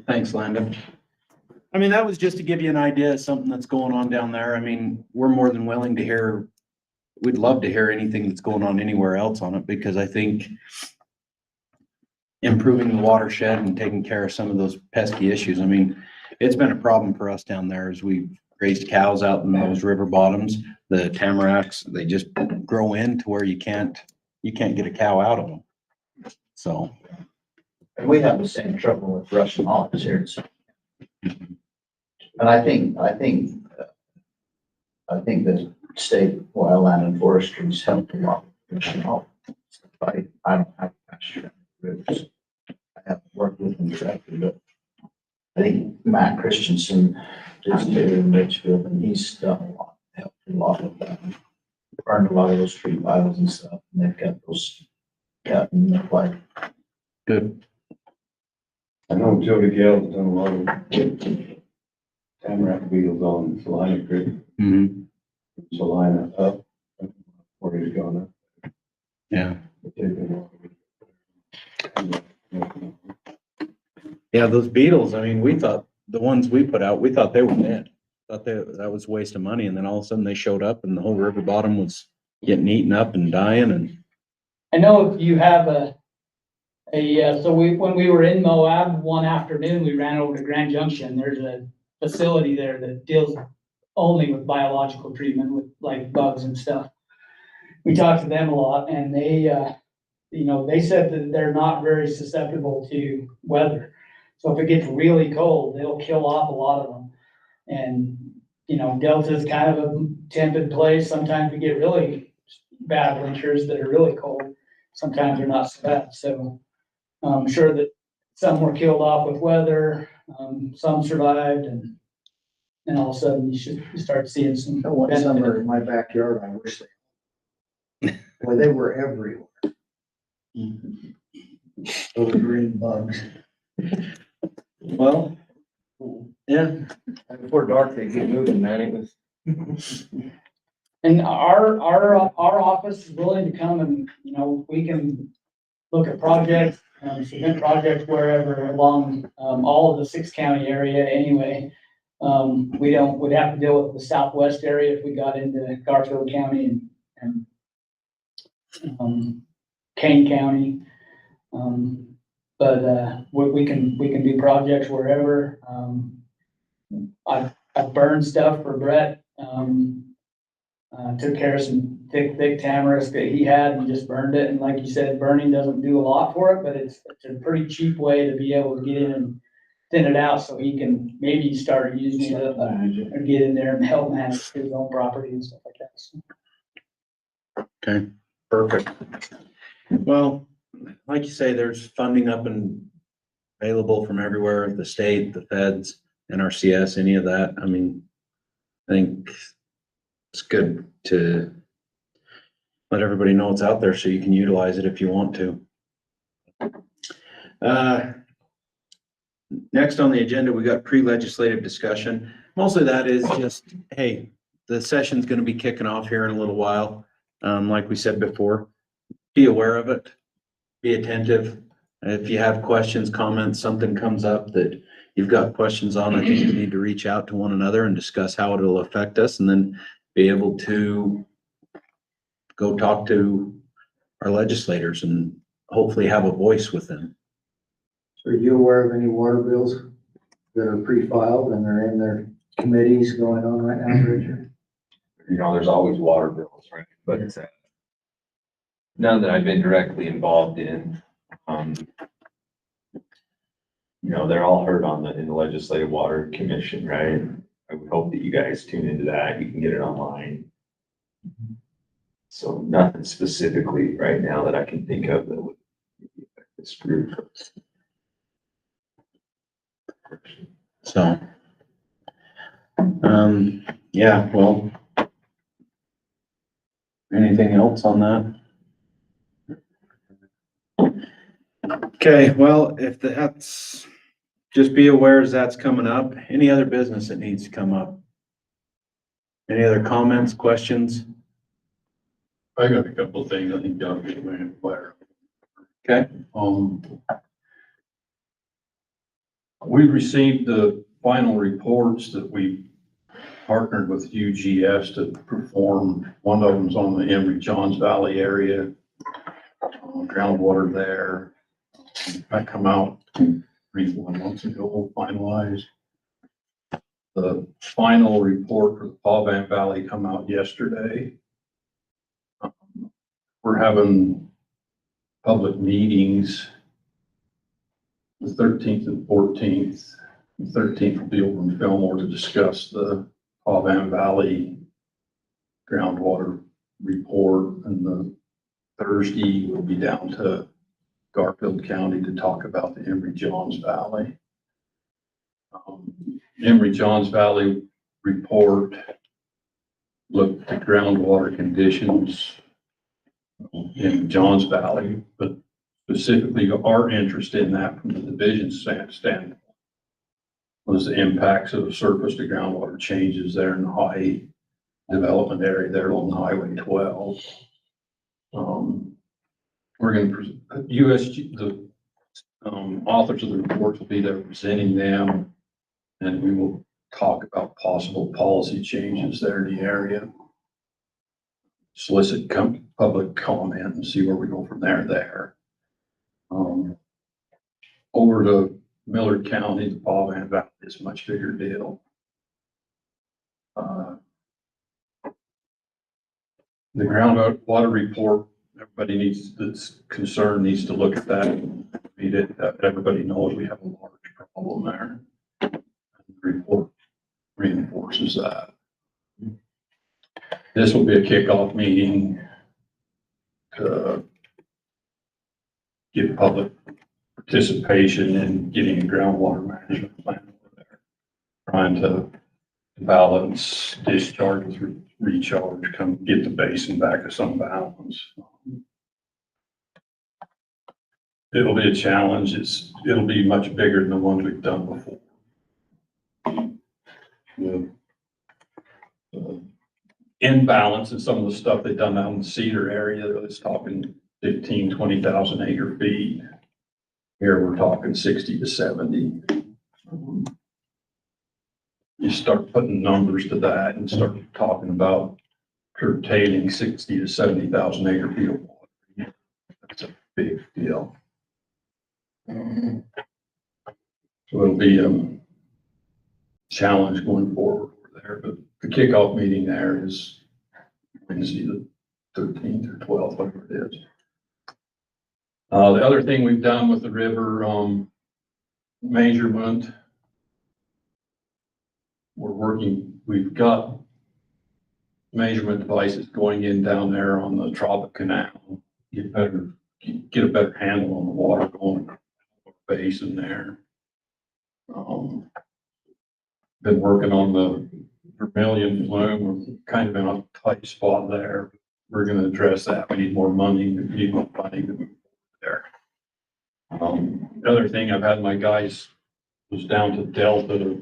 Thanks, Landon. I mean, that was just to give you an idea of something that's going on down there. I mean, we're more than willing to hear, we'd love to hear anything that's going on anywhere else on it, because I think improving the watershed and taking care of some of those pesky issues. I mean, it's been a problem for us down there as we've raised cows out in those river bottoms. The tamaracks, they just grow into where you can't get a cow out of them. So. And we have the same trouble with Russian olives here. And I think the state wildland and forestry's helped a lot. I don't have pasture rivers. I haven't worked with them directly, but I think Matt Christensen is there in Richfield, and he's done helped a lot with that. Burned a lot of those tree piles and stuff, and they've got those cut and applied. Good. I know Jody Gale's done a lot of tamarack beetles on Salina Creek. Salina up, where he's gone up. Yeah. Yeah, those beetles, I mean, we thought, the ones we put out, we thought they were dead. Thought that was a waste of money, and then all of a sudden they showed up and the whole river bottom was getting eaten up and dying. And I know you have when we were in Moab one afternoon, we ran over to Grand Junction. There's a facility there that deals only with biological treatment with like bugs and stuff. We talked to them a lot, and they said that they're not very susceptible to weather. So if it gets really cold, it'll kill off a lot of them. And, you know, Delta's kind of a temperate place. Sometimes we get really bad winters that are really cold. Sometimes they're not so bad. So I'm sure that some were killed off with weather, some survived, and all of a sudden you start seeing some. One summer in my backyard, I wish well, they were everywhere. Those green bugs. Well, yeah. Before dark, they get moving, man. It was. And our office is willing to come and, you know, we can look at projects, submit projects wherever along, all of the 6-county area anyway. We'd have to deal with the southwest area if we got into Garfield County and Kane County. But we can do projects wherever. I've burned stuff for Brett. Took care of some thick tamarisk that he had and just burned it. And like you said, burning doesn't do a lot for it, but it's a pretty cheap way to be able to get in and thin it out so he can maybe start using it or get in there and help manage his own property and stuff like that. So. Okay, perfect. Well, like you say, there's funding up and available from everywhere, the state, the feds, NRCS, any of that. I mean, I think it's good to let everybody know it's out there so you can utilize it if you want to. Next on the agenda, we got pre-legislative discussion. Mostly that is just, hey, the session's going to be kicking off here in a little while. Like we said before, be aware of it, be attentive. If you have questions, comments, something comes up that you've got questions on, I think we need to reach out to one another and discuss how it'll affect us, and then be able to go talk to our legislators and hopefully have a voice with them. Are you aware of any water bills that are pre-filed and they're in their committees going on right now, Richard? You know, there's always water bills, right? But it's none that I've been directly involved in. You know, they're all heard in the Legislative Water Commission, right? I would hope that you guys tune into that. You can get it online. So nothing specifically right now that I can think of that would affect this group. So, yeah, well, anything else on that? Okay, well, if that's, just be aware as that's coming up. Any other business that needs to come up? Any other comments, questions? I got a couple of things I think y'all get aware. Okay. We've received the final reports that we partnered with UGS to perform. One of them's on the Emory-Johns Valley area, groundwater there. That come out 3-4 months ago, finalized. The final report for the Pavan Valley come out yesterday. We're having public meetings the 13th and 14th. The 13th will be over in Fillmore to discuss the Pavan Valley groundwater report, and the Thursday will be down to Garfield County to talk about the Emory-Johns Valley. Emory-Johns Valley report looked at groundwater conditions in Johns Valley, but specifically our interest in that from the division standpoint was the impacts of surface to groundwater changes there in the high development area there on Highway 12. We're going to USG, the authors of the reports will be there presenting them, and we will talk about possible policy changes there in the area. Solicit public comment and see where we go from there. Over to Millard County, the Pavan Valley is a much bigger deal. The groundwater report, everybody that's concerned needs to look at that and read it. Everybody knows we have a large problem there. The report reinforces that. This will be a kickoff meeting to get public participation in getting a groundwater management plan over there. Trying to balance discharge with recharge, come get the basin back to some balance. It'll be a challenge. It'll be much bigger than the ones we've done before. Imbalance in some of the stuff they've done out in the Cedar area, it's talking 15, 20,000 acre feet. Here we're talking 60 to 70. You start putting numbers to that and start talking about curtailing 60 to 70,000 acre feet of water. That's a big deal. So it'll be a challenge going forward over there, but the kickoff meeting there is Wednesday the 13th or 12th, whatever it is. The other thing we've done with the river measurement, we've got measurement devices going in down there on the Tropic Canal. Get a better handle on the water going across the basin there. Been working on the Vermilion flume. We're kind of in a tight spot there. We're going to address that. We need more money. We need more money to move there. The other thing, I've had my guys was down to Delta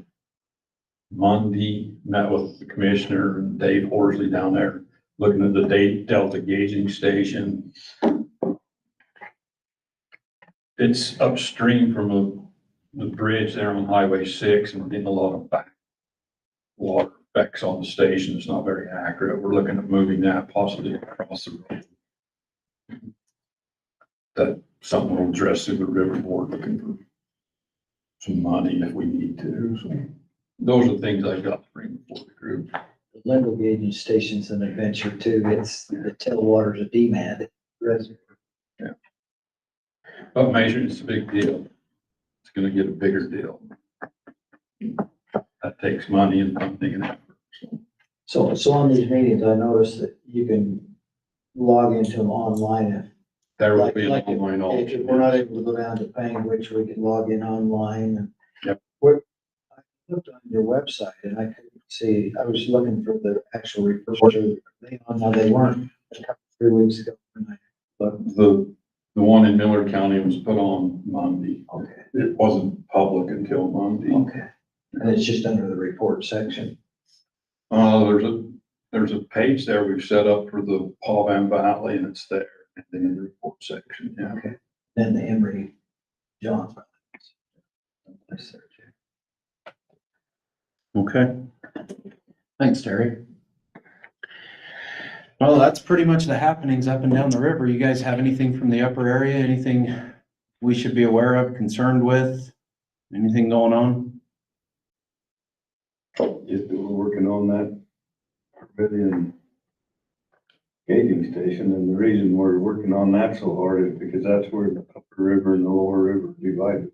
Monday, met with the commissioner and Dave Horsley down there, looking at the Delta gauging station. It's upstream from the bridge there on Highway 6, and we're getting a lot of back water effects on the station. It's not very accurate. We're looking at moving that possibly across the road. That something will address through the river board, looking for some money if we need to. So those are the things I've got to bring before the group. The Lingle gauging station's an adventure too. It's the tailwater's a DMAD reservoir. Yeah. But measuring is a big deal. It's going to get a bigger deal. That takes money and funding and effort. So on these meetings, I noticed that you can log into them online. If There will be an like online if option. we're not able to go down to Panguitch, we can log in online. And Yep. I looked on your website and I couldn't see, I was looking for the actual report. No, they weren't. A couple, 3 weeks ago. But The one in Miller County was put on Monday. okay, It wasn't public until Monday. okay. And it's just under the report section. There's a page there we've set up for the Paul Van Valley, and it's there in the report section. Yeah. Okay. Then the Emory John. Okay. Thanks, Terry. Well, that's pretty much the happenings up and down the river. You guys have anything from the upper area? Anything we should be aware of, concerned with? Anything going on? Just we're working on that Vermilion gauging station, and the reason we're working on that so hard is because that's where the upper river and the lower river divide.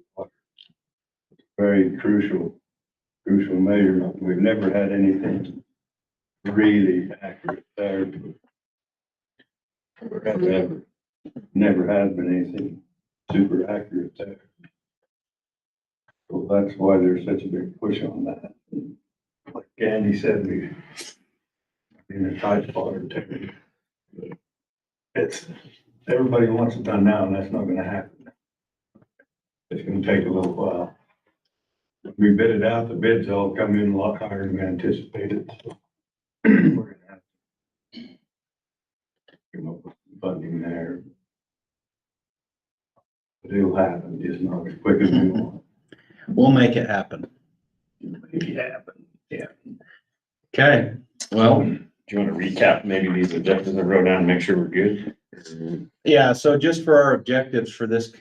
It's very crucial measurement. We've never had anything really accurate there. Never has been anything super accurate there. So that's why there's such a big push on that. Like Andy said, we're in a tight spot or two. Everybody wants it done now, and that's not gonna happen. It's gonna take a little while. We bid it out, the bids all come in a lot higher than we anticipated. So we're gonna have to come up with some funding there. But it'll happen, just not as quick as we want. We'll make it happen. Make it happen. Yeah. Okay, well, Do you want to recap maybe these objectives I wrote down and make sure we're good? yeah, so just for our objectives for this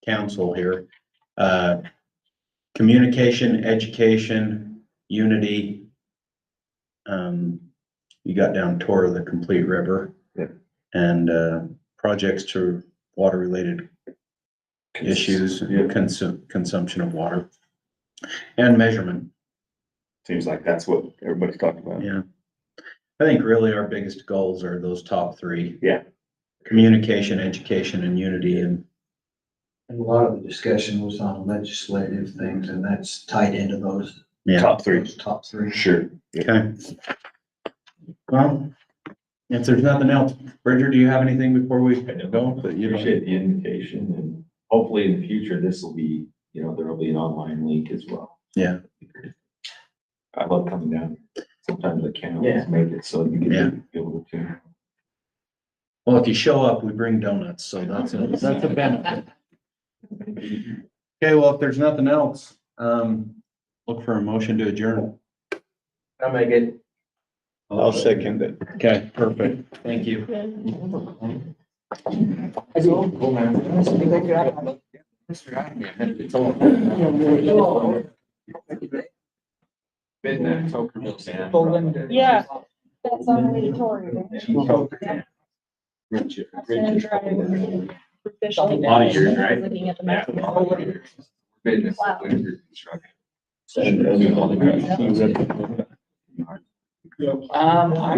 council here, communication, education, unity. You got down tour of the complete river. Yeah. And projects to water related issues, consumption of water and measurement. Seems like that's what everybody's talking about. Yeah. I think really our biggest goals are those top three. Yeah. Communication, education, and unity, and And a lot of the discussion was on legislative things, and that's tied into those. yeah. Top three. Those top three. Sure. Okay. Well, if there's nothing else, Bridger, do you have anything before we go? That you don't- Appreciate the invitation and hopefully in the future, this will be, you know, there will be an online link as well. Yeah. I love coming down. Sometimes I can't Yeah. always make it, so you Yeah. can be able to. Well, if you show up, we bring donuts, so that's a benefit. Okay, well, if there's nothing else, look for a motion to adjourn. I'll make it. I'll second it. Okay, perfect. Thank you. Yeah, that's on the Tory. A lot of years, right? Looking at the Yeah. map. Business. Wow. winter construction. I